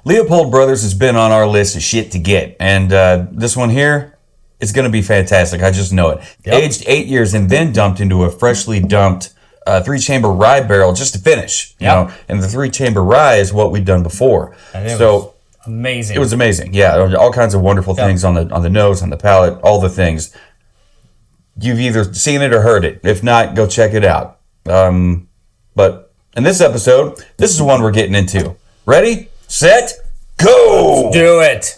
Leopold Brothers has been on our list of shit to get. And this one here is going to be fantastic. I just know it. Yep. Aged 8 years and then dumped into a freshly dumped 3-chamber rye barrel just to finish. You know, and the 3-chamber rye is what we've done before. So amazing. It was amazing. Yeah, all kinds of wonderful things on the nose, on the palate, all the things. You've either seen it or heard it. If not, go check it out. But in this episode, this is the one we're getting into. Ready, set, go! Let's do it.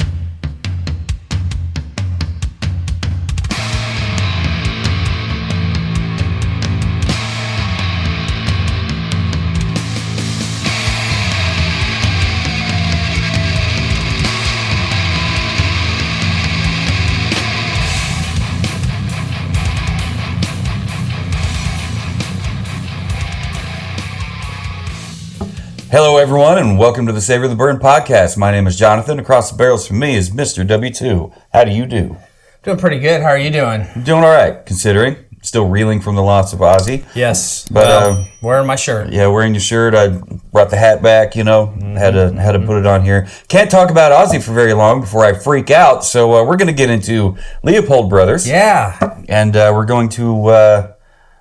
Hello, everyone, and welcome to the Savor the Bourbon podcast. My name is Jonathan. Across the barrels from me is Mr. W2. How do you do? Doing pretty good. How are you doing? Doing all right, considering. Still reeling from the loss of Ozzy. Yes, but wearing my shirt. Yeah, wearing your shirt. I brought the hat back. You know, had to put it on here. Can't talk about Ozzy for very long before I freak out. So we're going to get into Leopold Brothers. Yeah, and we're going to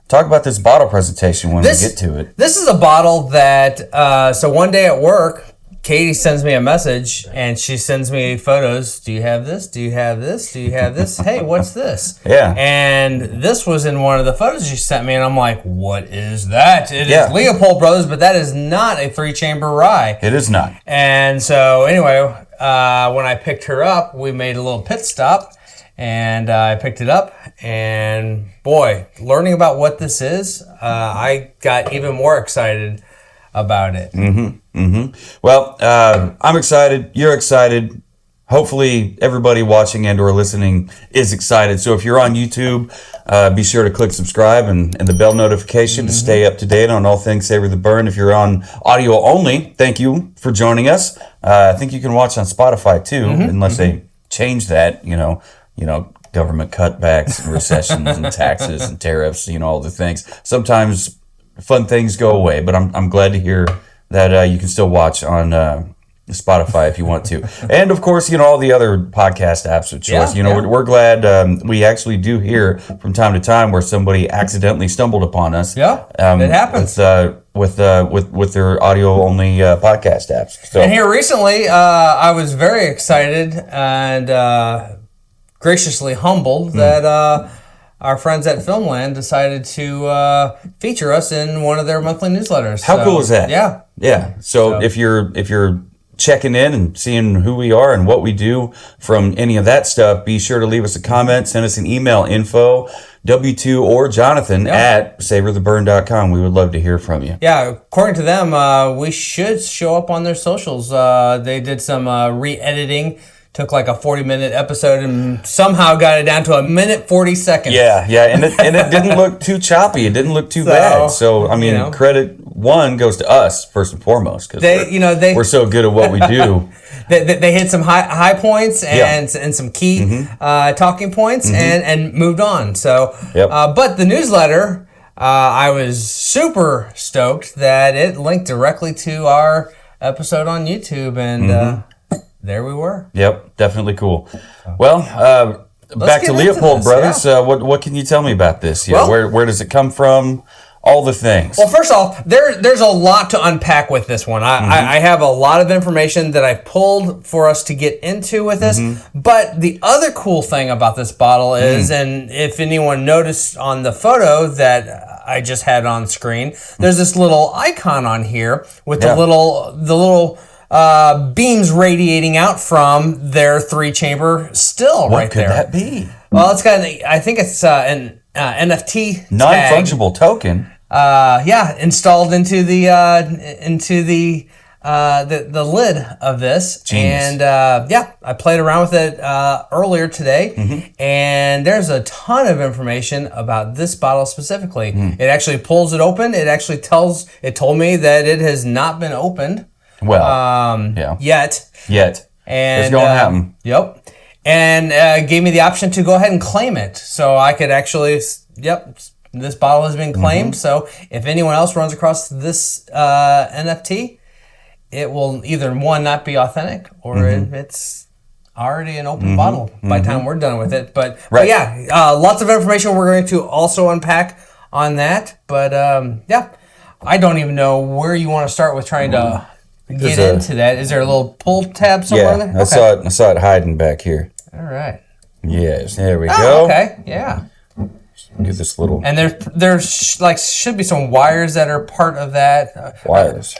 talk about this bottle presentation when we get to it. This is a bottle that, so one day at work, Katie sends me a message and she sends me photos. Do you have this? Do you have this? Do you have this? Hey, what's this? Yeah. And this was in one of the photos she sent me and I'm like, what is that? It is Leopold Bros, but that is not a 3-chamber rye. It is not. And so anyway, when I picked her up, we made a little pit stop. And I picked it up, and boy, learning about what this is, I got even more excited about it. Well, I'm excited. You're excited. Hopefully, everybody watching and or listening is excited. So if you're on YouTube, be sure to click subscribe and the bell notification to stay up to date on all things Savor the Burn. If you're on audio only, thank you for joining us. I think you can watch on Spotify too, unless they change that, you know, government cutbacks and recessions and taxes and tariffs, all the things. Sometimes fun things go away, but I'm glad to hear that you can still watch on Spotify if you want to. And of course, all the other podcast apps of choice. We're glad we actually do hear from time to time where somebody accidentally stumbled upon us. Yeah, it happens. With their audio only podcast apps. So. And here recently, I was very excited and graciously humbled that our friends at Filmland decided to feature us in one of their monthly newsletters. How cool is that? Yeah. So if you're checking in and seeing who we are and what we do from any of that stuff, be sure to leave us a comment, send us an email, info, W2 or Jonathan at savortheburn.com. We would love to hear from you. Yeah, according to them, we should show up on their socials. They did some re-editing. Took like a 40-minute episode and somehow got it down to 1:40 seconds. Yeah, and it didn't look too choppy. It didn't look too bad. So I mean, credit one goes to us first and foremost because we're so good at what we do. They hit some high points and some key talking points and moved on. So, but the newsletter, I was super stoked that it linked directly to our episode on YouTube and. There we were. Yep, definitely cool. Well, back to Leopold Brothers. Yeah. What can you tell me about this? Where does it come from? All the things. Well, first off, there's a lot to unpack with this one. I have a lot of information that I've pulled for us to get into with this. But the other cool thing about this bottle is, and if anyone noticed on the photo that I just had on screen, there's this little icon on here with the little beams radiating out from their 3-chamber still right there. What could that be? Well, it's got I think it's an NFT non-fungible token. Installed into the lid of this. Genius. And I played around with it earlier today, and there's a ton of information about this bottle specifically. It actually pulls it open. It told me that it has not been opened. Well, yet. And it's going to happen. Yep. And gave me the option to go ahead and claim it. So I could actually, this bottle has been claimed. So if anyone else runs across this NFT, it will either one not be authentic or it's already an open bottle by the time we're done with it. But yeah, lots of information we're going to also unpack on that. But yeah, I don't even know where you want to start with trying to get into that. Is there a little pull tab somewhere there? Okay. I saw it hiding back here. All right. Yes, there we go. Okay, yeah. Do this little... And there's like should be some wires that are part of that. Wires.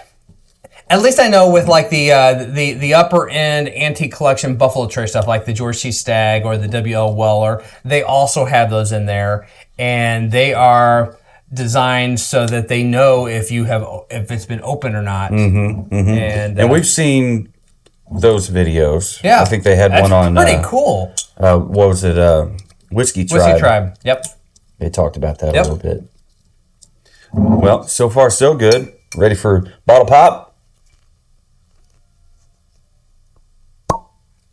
At least I know with like the upper end antique collection Buffalo Trace stuff, like the George C. Stagg or the W.L. Weller, they also have those in there, and they are designed so that they know if it's been open or not. And we've seen those videos. Yeah, I think they had one on. Pretty cool. What was it? Whiskey Tribe. Whiskey Tribe. Yep. They talked about that a little bit. Well, so far so good. Ready for bottle pop?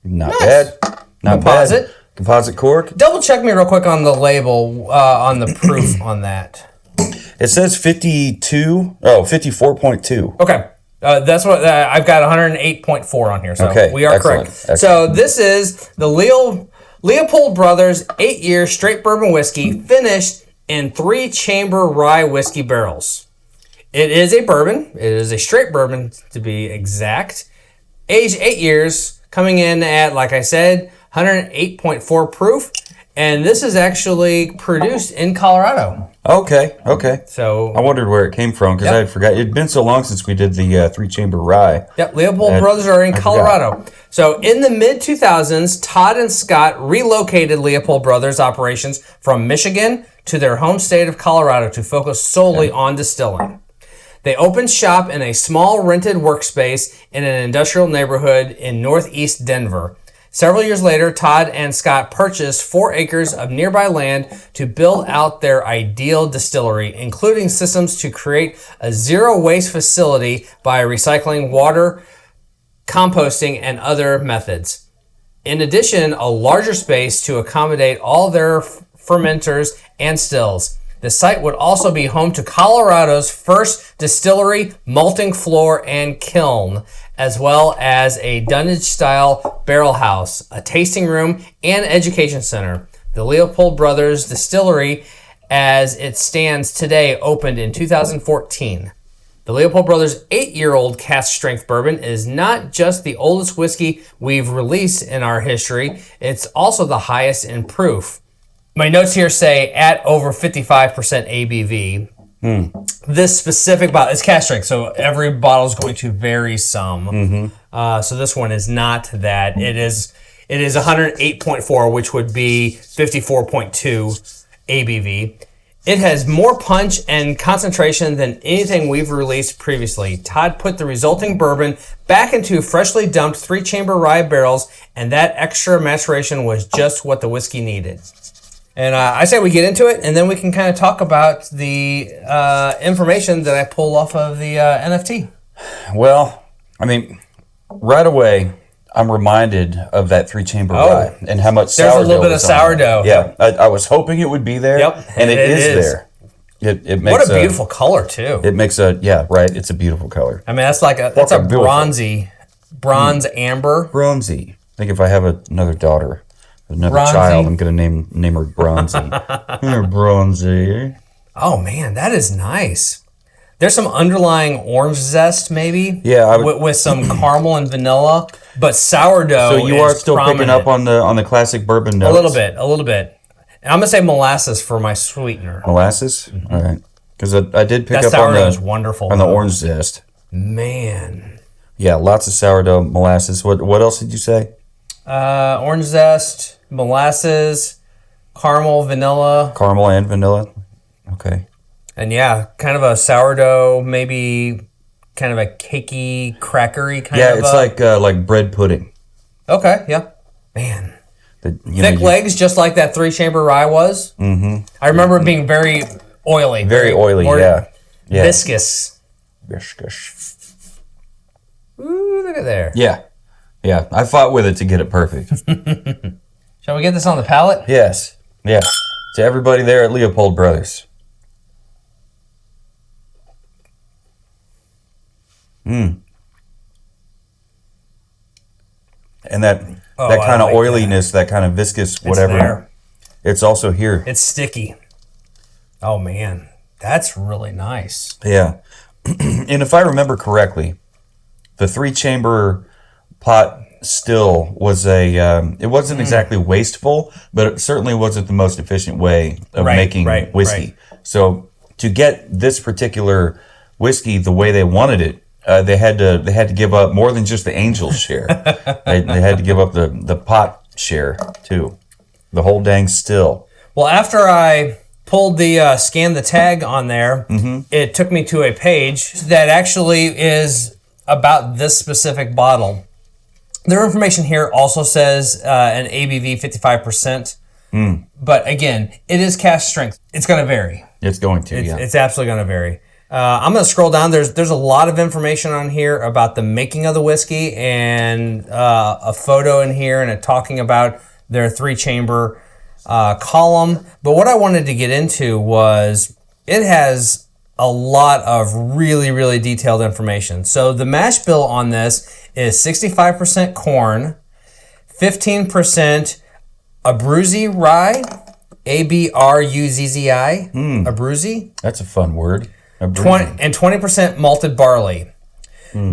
Not bad. Not Composite. bad. Composite cork. Double check me real quick on the label, on the proof on that. It says 54.2. Okay. That's what I've got 108.4 on here. So we are excellent. correct. Excellent. So this is the Leopold Brothers 8-year straight bourbon whiskey finished in 3-chamber rye whiskey barrels. It is a bourbon. It is a straight bourbon to be exact. Aged 8 years, coming in at, like I said, 108.4 proof. And this is actually produced in Colorado. Okay. So I wondered where it came from because I had forgot. It'd been so long since we did the 3-chamber rye. Yep, Leopold Brothers are in Colorado. So in the mid-2000s, Todd and Scott relocated Leopold Brothers operations from Michigan to their home state of Colorado to focus solely on distilling. They opened shop in a small rented workspace in an industrial neighborhood in northeast Denver. Several years later, Todd and Scott purchased 4 acres of nearby land to build out their ideal distillery, including systems to create a zero-waste facility by recycling water, composting, and other methods. In addition, a larger space to accommodate all their fermenters and stills. The site would also be home to Colorado's first distillery, malting floor, and kiln, as well as a dunnage-style barrel house, a tasting room, and education center. The Leopold Brothers Distillery, as it stands today, opened in 2014. The Leopold Brothers 8-year-old Cask Strength bourbon is not just the oldest whiskey we've released in our history, it's also the highest in proof. My notes here say at over 55% ABV. This specific bottle is Cask Strength, so every bottle is going to vary some. So this one is not that. It is 108.4, which would be 54.2 ABV. It has more punch and concentration than anything we've released previously. Todd put the resulting bourbon back into freshly dumped 3-chamber rye barrels, and that extra maturation was just what the whiskey needed. And I say we get into it, and then we can kind of talk about the information that I pulled off of the NFT. Well, I mean, right away, I'm reminded of that 3-chamber rye and how much sourdough. There's a little bit of sourdough. Yeah, I was hoping it would be there. Yep, and it is there. It makes what a beautiful color too. It makes it's a beautiful color. I mean, that's a bronze amber. Bronzy. I think if I have another daughter. Another child, I'm going to name her Bronzy. Bronzy. Oh, man, that is nice. There's some underlying orange zest, maybe. Yeah. With some caramel and vanilla, but sourdough. So you are still picking up on the classic bourbon notes? A little bit. And I'm going to say molasses for my sweetener. Molasses? Mm-hmm. All right. Because I did pick up on the orange zest. Man. Yeah, lots of sourdough, molasses. What else did you say? Orange zest, molasses, caramel, vanilla. Caramel and vanilla. Okay. And yeah, kind of a sourdough, maybe kind of a cakey, crackery kind of. Yeah, it's like bread pudding. Okay, yeah. Man. Thick legs, just like that 3-chamber rye was. Mm-hmm. I remember it being very oily. Very oily, yeah. Viscous. Viscous. Ooh, look at there. Yeah. Yeah, I fought with it to get it perfect. Shall we get this on the palate? Yes. Yeah. To everybody there at Leopold Brothers. And that I kind of like oiliness, that kind of viscous, whatever. there. It's also here. It's sticky. Oh man, that's really nice. Yeah. And if I remember correctly, the 3-chamber pot still was it wasn't exactly wasteful, but it certainly wasn't the most efficient way of making whiskey. So to get this particular whiskey the way they wanted it, they had to give up more than just the Angel's share. they had to give up the pot share too. The whole dang still. Well, after I pulled the scan the tag on there, it took me to a page that actually is about this specific bottle. Their information here also says an ABV 55%. But again, it is cask strength. It's going to vary. It's going to, It's absolutely going to vary. I'm going to scroll down. There's a lot of information on here about the making of the whiskey and a photo in here and it talking about their 3-chamber column. But what I wanted to get into was it has a lot of really, really detailed information. So the mash bill on this is 65% corn, 15% Abruzzi rye, A-B-R-U-Z-Z-I, Abruzzi. That's a fun word. 20% malted barley.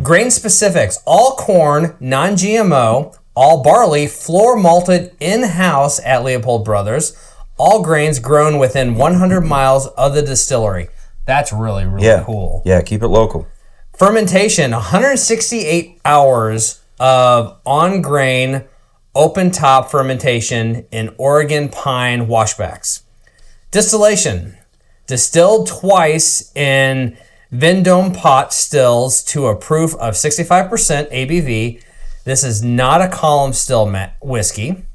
Grain specifics, all corn, non-GMO, all barley, floor malted in-house at Leopold Bros, all grains grown within 100 miles of the distillery. That's really, really cool. Yeah, keep it local. Fermentation, 168 hours of on-grain, open-top fermentation in Oregon pine washbacks. Distillation, distilled twice in Vendome pot stills to a proof of 65% ABV. This is not a column still whiskey.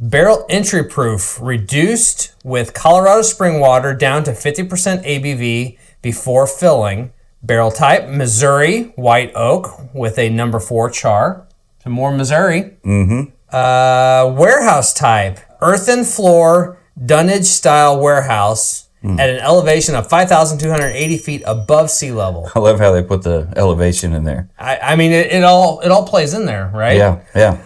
Barrel entry proof, reduced with Colorado spring water down to 50% ABV before filling. Barrel type, Missouri white oak with a number 4 char. Some more Missouri. Warehouse type, earthen floor, dunnage style warehouse at an elevation of 5,280 feet above sea level. I love how they put the elevation in there. I mean, it all plays in there, right? Yeah.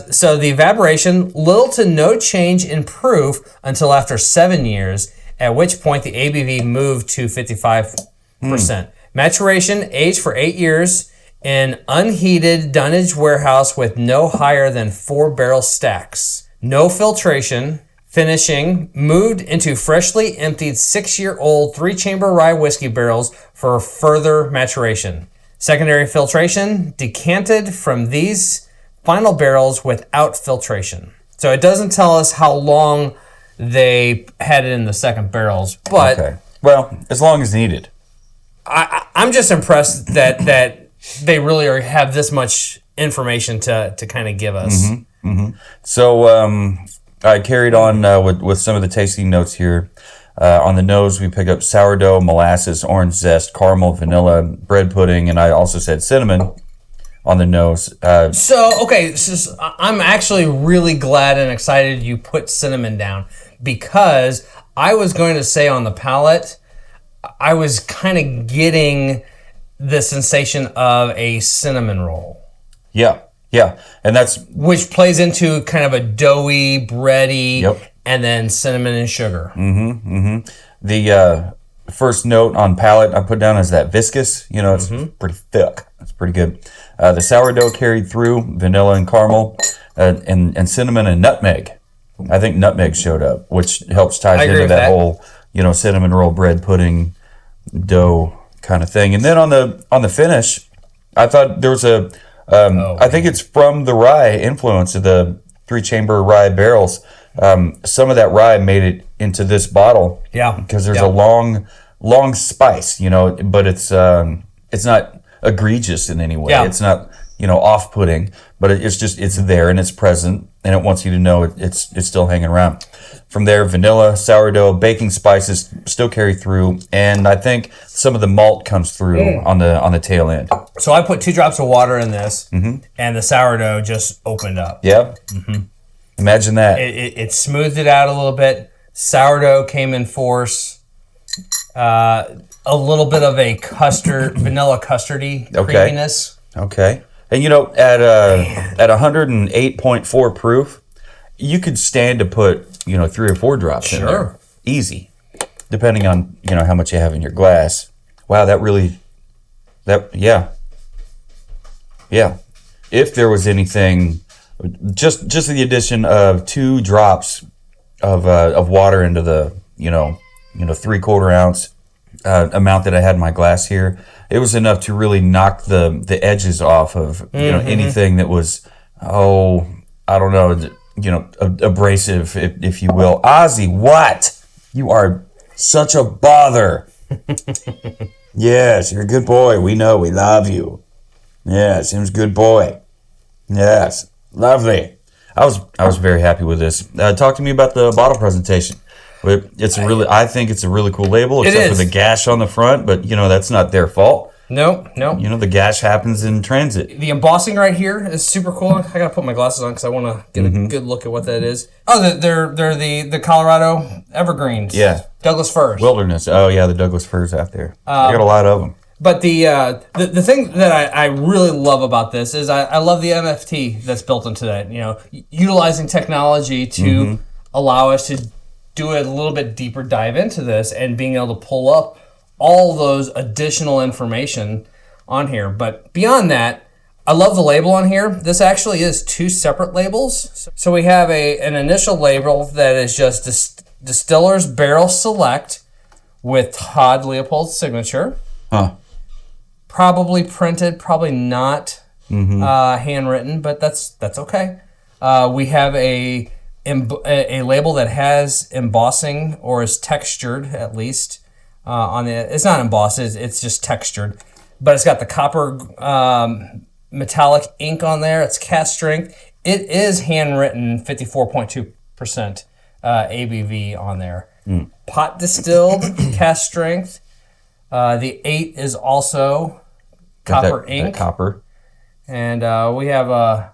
So the evaporation, little to no change in proof until after 7 years, at which point the ABV moved to 55%. Maturation, aged for 8 years in unheated dunnage warehouse with no higher than 4 barrel stacks. No filtration. Finishing, moved into freshly emptied 6-year-old 3-chamber rye whiskey barrels for further maturation. Secondary filtration, decanted from these final barrels without filtration. So it doesn't tell us how long they had it in the second barrels, but okay. Well, as long as needed. I'm just impressed that they really have this much information to kind of give us. So I carried on with some of the tasting notes here. On the nose, we pick up sourdough, molasses, orange zest, caramel, vanilla, bread pudding, and I also said cinnamon on the nose. So I'm actually really glad and excited you put cinnamon down, because I was going to say on the palate, I was kind of getting the sensation of a cinnamon roll. Yeah, and that's... Which plays into kind of a doughy, bready, and then cinnamon and sugar. The first note on palate I put down is that viscous. You know, it's pretty thick. It's pretty good. The sourdough carried through, vanilla and caramel, and cinnamon and nutmeg. I think nutmeg showed up, which helps ties into that whole, cinnamon roll bread pudding dough kind of thing. And then on the finish, I thought there was I think it's from the rye influence of the 3-chamber rye barrels. Some of that rye made it into this bottle. Yeah. Because there's a long spice, but it's not egregious in any way. Yeah. It's not, off-putting, but it's there and it's present, and it wants you to know it's still hanging around. From there, vanilla, sourdough, baking spices still carry through, and I think some of the malt comes through on the tail end. So I put 2 drops of water in this, and the sourdough just opened up. Yeah. Imagine that. It smoothed it out a little bit. Sourdough came in force. A little bit of a vanilla custardy creaminess. Okay. And at 108.4 proof, you could stand to put 3 or 4 drops in there, easy, depending on how much you have in your glass. Wow, yeah. If there was anything, just the addition of 2 drops of water into the 3/4 ounce amount that I had in my glass here, it was enough to really knock the edges off of anything that was I don't know, abrasive, if you will. Ozzy, what? You are such a bother. Yes, you're a good boy. We know. We love you. Yes, Tim's a good boy. Yes, lovely. I was very happy with this. Talk to me about the bottle presentation. I think it's a really cool label, except for the gash on the front. But that's not their fault. Nope. The gash happens in transit. The embossing right here is super cool. I gotta put my glasses on because I want to get a good look at what that is. Oh, they're the Colorado evergreens. Yeah. Douglas firs. Wilderness. Oh yeah, the Douglas firs out there. I got a lot of them. But the thing that I really love about this is I love the MFT that's built into that. Utilizing technology to allow us to do a little bit deeper dive into this and being able to pull up all those additional information on here. But beyond that, I love the label on here. This actually is 2 separate labels. So we have an initial label that is just Distiller's Barrel Select with Todd Leopold's signature. Huh. Probably printed, probably not handwritten, but that's okay. We have a label that has embossing or is textured at least on it. It's not embossed; it's just textured, but it's got the copper metallic ink on there. It's Cask Strength. It is handwritten, 54.2% ABV on there. Pot distilled Cask Strength. The 8 is also copper ink. Copper. And we have a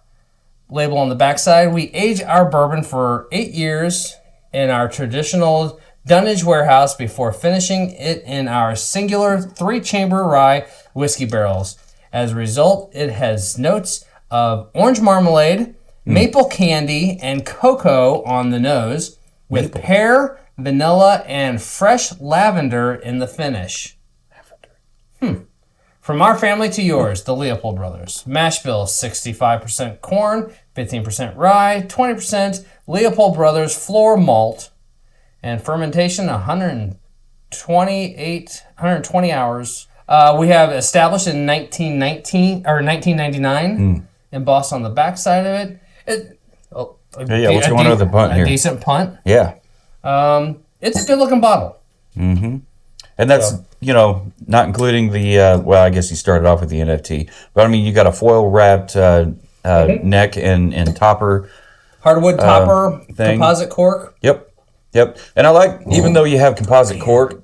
label on the backside. We age our bourbon for 8 years in our traditional dunnage warehouse before finishing it in our singular 3-chamber rye whiskey barrels. As a result, it has notes of orange marmalade, maple candy, and cocoa on the nose, with pear, vanilla, and fresh lavender in the finish. From our family to yours, the Leopold Brothers. Mash bill, 65% corn, 15% rye, 20% Leopold Brothers floor malt, and fermentation 120 hours. We have established in 1999, embossed on the backside of it. What's going on with the punt here? A decent punt. Yeah. It's a good looking bottle. And that's, not including the, I guess you started off with the NFT. But, I mean, you got a foil wrapped neck and topper. Hardwood topper, composite cork. Yep. And I like, even though you have composite cork,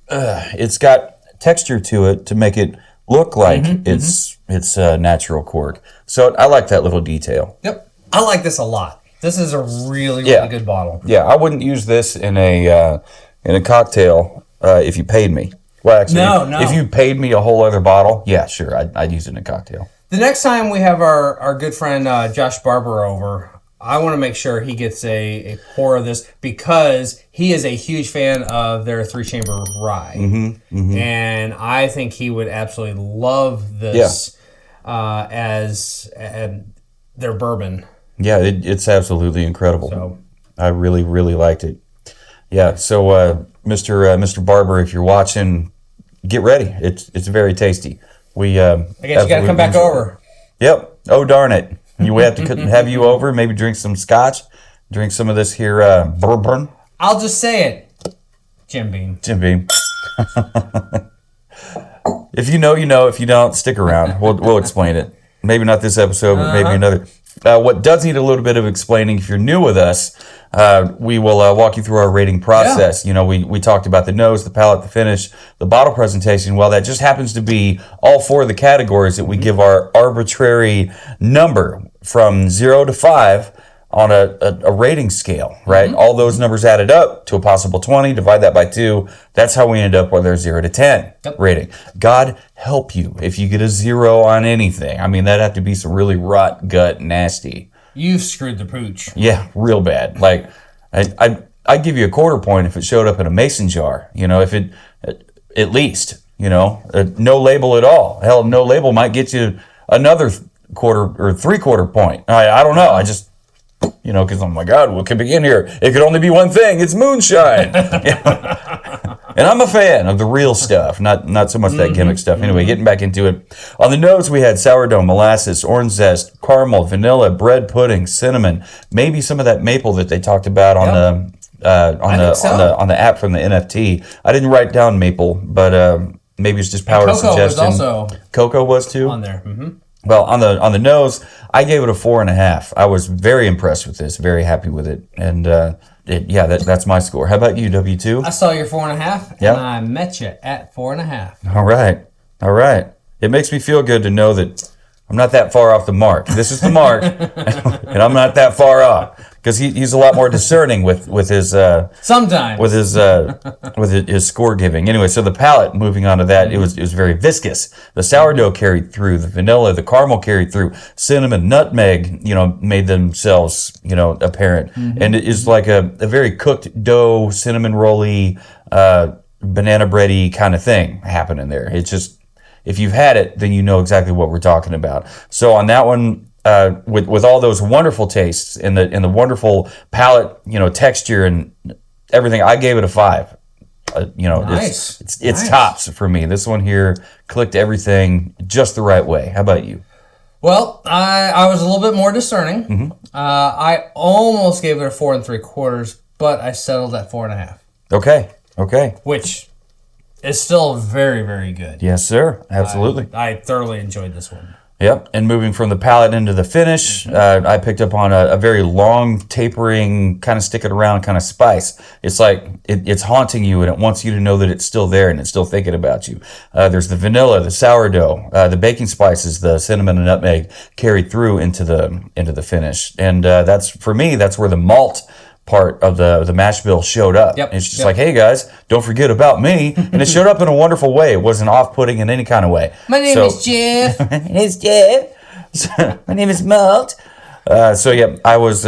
it's got texture to it to make it look like it's natural cork. So I like that little detail. Yep. I like this a lot. This is a really good bottle. Yeah, I wouldn't use this in a cocktail if you paid me. Well, actually, no. If you paid me a whole other bottle, yeah, sure, I'd use it in a cocktail. The next time we have our good friend Josh Barber over, I want to make sure he gets a pour of this because he is a huge fan of their 3-chamber rye. And I think he would absolutely love this as their bourbon. Yeah, it's absolutely incredible. So I really, really liked it. Yeah, so Mr. Barber, if you're watching, get ready. It's very tasty. I guess you got to come back over. Yep. Oh, darn it. We have to have you over, maybe drink some scotch, drink some of this here bourbon. I'll just say it. Jim Beam. If you know, you know. If you don't, stick around. We'll explain it. Maybe not this episode, but maybe another. What does need a little bit of explaining, if you're new with us, we will walk you through our rating process. Yeah. We talked about the nose, the palate, the finish, the bottle presentation. Well, that just happens to be all 4 of the categories that we give our arbitrary number from 0 to 5 on a rating scale, right? Mm-hmm. All those numbers added up to a possible 20, divide that by 2. That's how we end up with our 0 to 10 rating. God help you if you get a 0 on anything. I mean, that'd have to be some really rot gut nasty. You've screwed the pooch. Yeah, real bad. Like, I'd give you a quarter point if it showed up in a mason jar, if it, at least, no label at all. Hell, no label might get you another quarter or 3/4 point. I don't know. I just, because oh my God, what could be in here? It could only be one thing. It's moonshine. And I'm a fan of the real stuff, not so much that gimmick stuff. Anyway, getting back into it. On the nose, we had sourdough, molasses, orange zest, caramel, vanilla, bread pudding, cinnamon, maybe some of that maple that they talked about on the app from the NFT. I didn't write down maple, but maybe it's just power of suggestion. Cocoa was too on there. Mm-hmm. Well, on the nose, I gave it a 4.5. I was very impressed with this, very happy with it, and that's my score. How about you, W2? I saw your 4.5, Yep. and I met you at 4.5. All right. It makes me feel good to know that I'm not that far off the mark. This is the mark, and I'm not that far off because he's a lot more discerning with his sometimes with his score giving. Anyway, so the palate. Moving on to that, it was very viscous. The sourdough carried through, the vanilla, the caramel carried through, cinnamon, nutmeg, made themselves apparent, and it is like a very cooked dough, cinnamon rolly, banana bready kind of thing happening there. It's just. If you've had it, then you know exactly what we're talking about. So on that one, with all those wonderful tastes and the wonderful palate, texture and everything, I gave it a 5. Nice. It's Nice. tops for me. This one here clicked everything just the right way. How about you? Well, I was a little bit more discerning. Mm-hmm. I almost gave it a 4 3/4, but I settled at 4.5. Okay. Which is still very, very good. Yes, sir. Absolutely. I thoroughly enjoyed this one. Yep. And moving from the palate into the finish, I picked up on a very long, tapering, kind of stick it around kind of spice. It's like it's haunting you and it wants you to know that it's still there and it's still thinking about you. There's the vanilla, the sourdough, the baking spices, the cinnamon and nutmeg carried through into the finish. And that's where the malt part of the mash bill showed up. Yep. It's just like, hey guys, don't forget about me. And it showed up in a wonderful way. It wasn't off-putting in any kind of way. My name is Jeff. My name is Jeff. My name is Malt. I was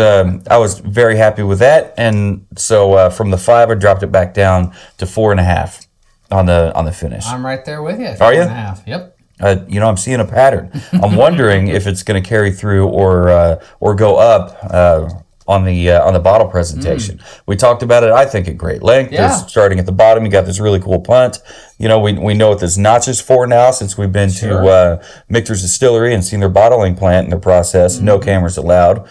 very happy with that, and so from the 5, I dropped it back down to 4.5 on the finish. I'm right there with you. Are you? 4.5. Yep. I'm seeing a pattern. I'm wondering if it's going to carry through or go up. On the bottle presentation. We talked about it, I think, at great length. Yeah. There's, starting at the bottom, you got this really cool punt. We know what this notch is for now since we've been to Michter's Distillery and seen their bottling plant and their process. No cameras allowed.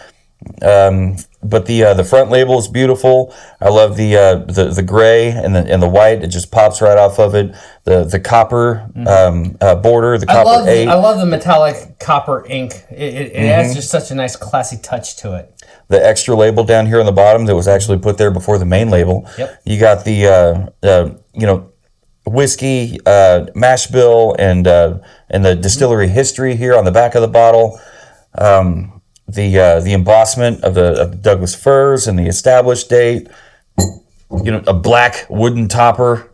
But the front label is beautiful. I love the gray and the white. It just pops right off of it. The copper border, the copper 8. I love the metallic copper ink. It has just such a nice classy touch to it. The extra label down here on the bottom that was actually put there before the main label. Yep. You got the whiskey mash bill and the distillery history here on the back of the bottle. The embossment of the Douglas firs and the established date. A black wooden topper.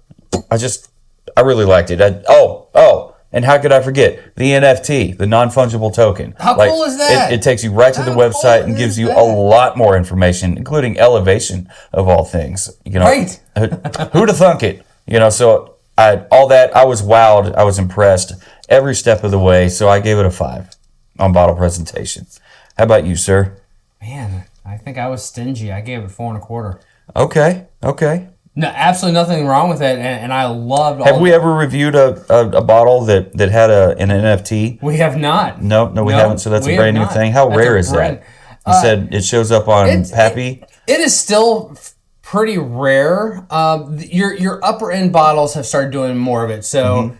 I really liked it. And how could I forget the NFT, the non-fungible token? How cool is that? It takes you right to the website and gives you a lot more information, including elevation of all things. Right. Who'd have thunk it? So all that, I was wowed. I was impressed every step of the way. So I gave it a 5 on bottle presentation. How about you, sir? Man, I think I was stingy. I gave it 4 1/4. Okay. No, absolutely nothing wrong with it, and I loved all. Have we ever reviewed a bottle that had an NFT? We have not. No, we haven't. So that's a brand new thing. How rare is that? You said it shows up on Pappy. It is still pretty rare. Your upper end bottles have started doing more of it. So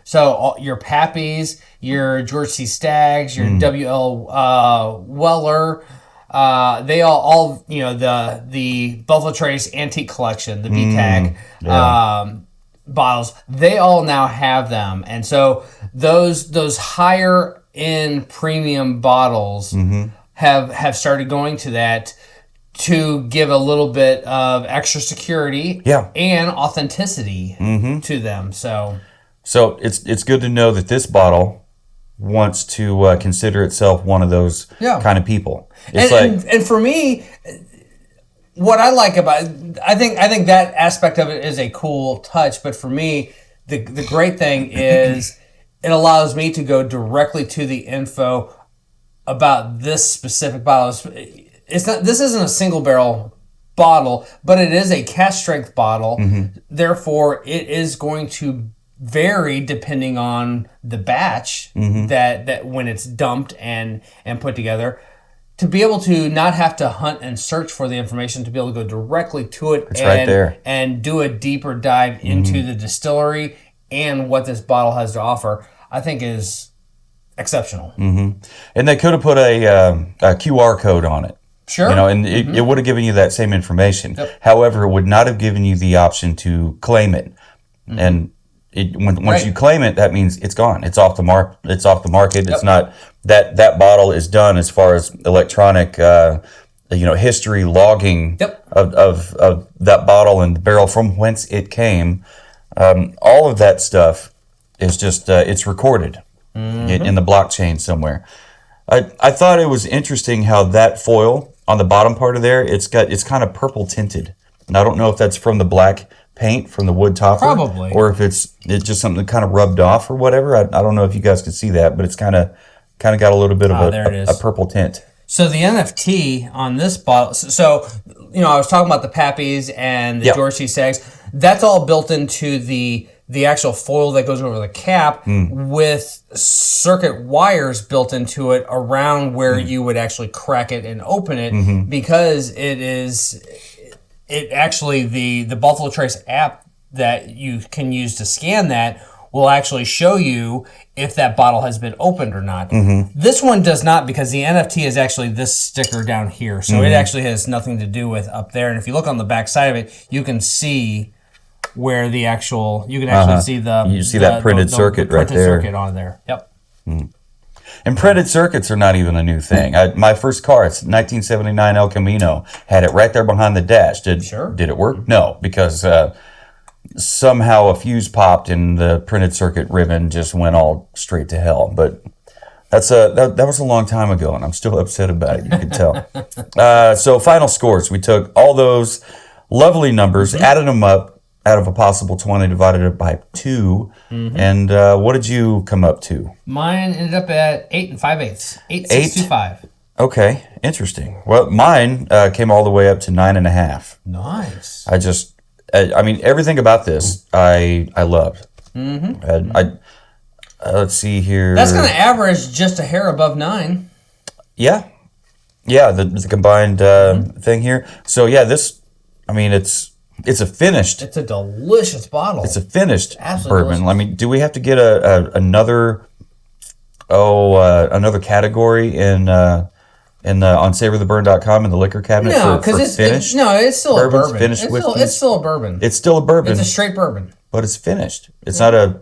your Pappies, your George C. Staggs, your W.L. Weller. They all the Buffalo Trace Antique Collection, the BTAG bottles, they all now have them, and so those higher end premium bottles have started going to that to give a little bit of extra security and authenticity to them. So it's good to know that this bottle wants to consider itself one of those kind of people. It's and for me, what I like about it, I think that aspect of it is a cool touch. But for me, the great thing is it allows me to go directly to the info about this specific bottle. This isn't a single barrel bottle, but it is a cask strength bottle. Therefore, it is going to vary depending on the batch that when it's dumped and put together. To be able to not have to hunt and search for the information, to be able to go directly to it right there and do a deeper dive into the distillery and what this bottle has to offer, I think is exceptional. And they could have put a QR code on it. Sure. And it would have given you that same information. However, it would not have given you the option to claim it. And once you claim it, that means it's gone. It's off the It's off the market. It's not that bottle is done as far as electronic, history logging of that bottle and the barrel from whence it came. All of that stuff is just it's recorded in the blockchain somewhere. I thought it was interesting how that foil on the bottom part of there, it's kind of purple tinted. And I don't know if that's from the black paint from the wood topper, probably, or if it's just something that kind of rubbed off or whatever. I don't know if you guys can see that, but it's kind of got a little bit of a purple tint. So the NFT on this bottle, so I was talking about the Pappies and the George C. Sags. That's all built into the actual foil that goes over the cap with circuit wires built into it around where you would actually crack it and open it, because it actually the Buffalo Trace app that you can use to scan that will actually show you if that bottle has been opened or not. This one does not, because the NFT is actually this sticker down here. So it actually has nothing to do with up there. And if you look on the back side of it, you can see where you can actually see that printed circuit right there. Circuit on there. Yep. And printed circuits are not even a new thing. My first car, it's 1979 El Camino, had it right there behind the dash. Did it work? No, because somehow a fuse popped and the printed circuit ribbon just went all straight to hell. But that was a long time ago, and I'm still upset about it. You can tell. So final scores. We took all those lovely numbers, added them up out of a possible 20, divided it by 2. And what did you come up to? Mine ended up at 8 5/8. 8.625. Okay, interesting. Well, mine came all the way up to 9.5. Nice. I mean, everything about this I loved. Let's see here. That's going to average just a hair above 9. Yeah, the combined thing here. So yeah, this, I mean, it's a finished. It's a delicious bottle. It's a finished Absolutely bourbon. Delicious. I mean, do we have to get another category on savorthebourbon.com in the liquor cabinet? No, because it's finished. It's still a bourbon. Finished It's still a bourbon. It's still a bourbon. It's a straight bourbon. But it's finished. It's not a.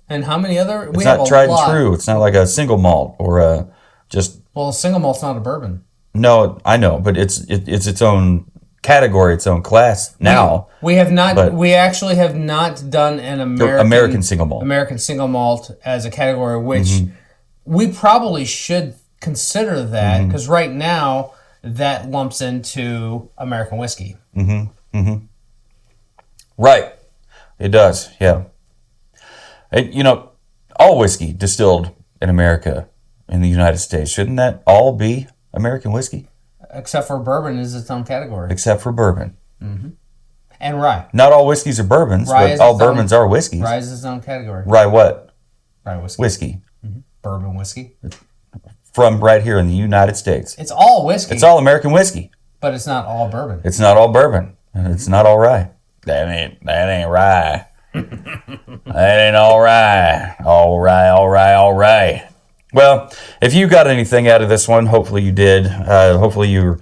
And how many other? It's not tried and true. It's not like a single malt or just. Well, a single malt's not a bourbon. No, I know, but it's its own category, its own class now. We have not. We actually have not done an American single malt. American single malt as a category, which we probably should consider that, because right now that lumps into American whiskey. Right, it does. Yeah, all whiskey distilled in America, in the United States, shouldn't that all be American whiskey? Except for bourbon is its own category. Except for bourbon. And rye. Not all whiskeys are bourbons, but all bourbons are whiskeys. Rye is its own category. Rye what? Rye whiskey. Whiskey. Bourbon whiskey. From right here in the United States. It's all whiskey. It's all American whiskey. But it's not all bourbon. It's not all bourbon. And it's not all rye. That ain't rye. That ain't all rye. All rye. Well, if you got anything out of this one, hopefully you did. Hopefully you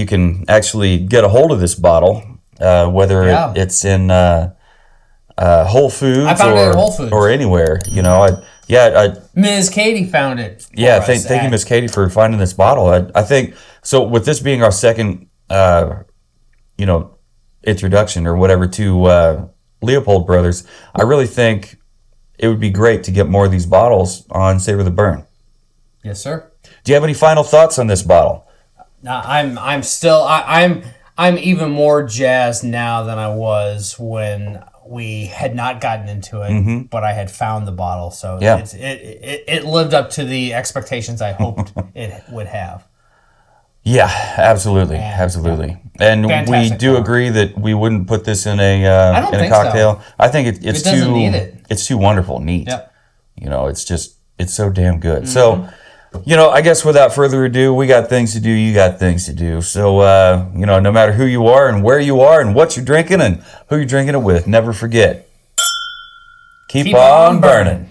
can actually get a hold of this bottle, whether it's in Whole Foods I found it at Whole Foods. or anywhere. Yeah, Ms. Katie found it. yeah. Thank you, Miss Katie, for finding this bottle. I think so. With this being our second, introduction or whatever to Leopold Brothers, I really think it would be great to get more of these bottles on Savor the Burn. Yes, sir. Do you have any final thoughts on this bottle? I'm even more jazzed now than I was when we had not gotten into it, but I had found the bottle. So Yeah. it lived up to the expectations I hoped it would have. Yeah, absolutely, absolutely. And Fantastic we do color. agree that we wouldn't put this in a don't in a think cocktail. I think it's doesn't too need it. it's too wonderful, neat. Yep. It's so damn good. So, I guess without further ado, we got things to do. You got things to do. So, no matter who you are and where you are and what you're drinking and who you're drinking it with, never forget. Keep on burning.